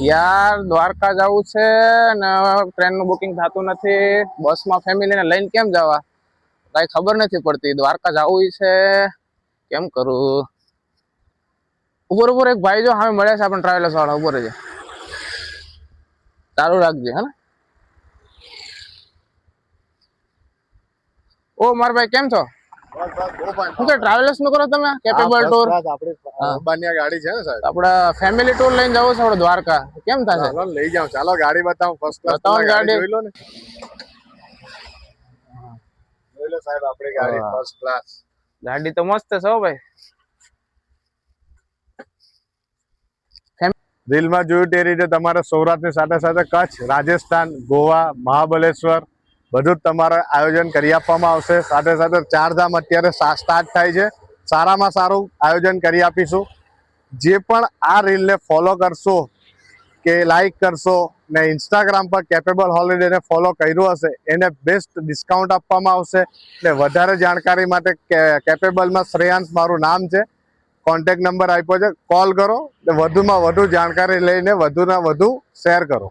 યાર દ્વારકા જવું છે ને ટ્રેન નું બુકિંગ થતું નથી, બસમાં ફેમિલી ને લઈને કેમ જવા કઈ ખબર નથી પડતી. દ્વારકા જવું છે કેમ કરું? ઉપર ઉપર એક ભાઈ જો હવે મળે છે આપણને ટ્રાવેલર્સ વાળા, ઉપર છે, ચાલુ રાખજે હે. ઓ મારા ભાઈ કેમ છો? શું કે ટ્રાવેલર્સ નું કરો તમે? કેપેબલ ટૂર આપણી ગાડી છે ને સાહેબ, આપણે ફેમિલી ટૂર લઈને જવું છે આપણે દ્વારકા, કેમ થશે? ચાલો લઈ જાઓ, ચાલો ગાડી બતાવો, ફર્સ્ટ ક્લાસ બતાવો ગાડી. જોઈ લો ને, જોઈ લો સાહેબ આપણી ગાડી ફર્સ્ટ ક્લાસ. ગાડી તો મસ્ત છે હો ભાઈ. રીલમાં જોયું તે રીતે તમારે સૌરાષ્ટ્રની સાથે સાથે કચ્છ, રાજસ્થાન, ગોવા, મહાબલેશ્વર બધું જ તમારે આયોજન કરી આપવામાં આવશે. સાથે સાથે ચારધામ અત્યારે સ્ટાર્ટ થાય છે, સારામાં સારું આયોજન કરી આપીશું. જે પણ આ રીલને ફોલો કરશો કે લાઈક કરશો ને ઇન્સ્ટાગ્રામ પર કેપેબલ હોલિડેને ફોલો કર્યું હશે એને બેસ્ટ ડિસ્કાઉન્ટ આપવામાં આવશે. ને વધારે જાણકારી માટે કેપેબલમાં શ્રેયાંશ મારું નામ છે, કોન્ટેક્ટ નંબર આપ્યો છે, કોલ કરો ને વધુમાં વધુ જાણકારી લઈને વધુના વધુ શેર કરો.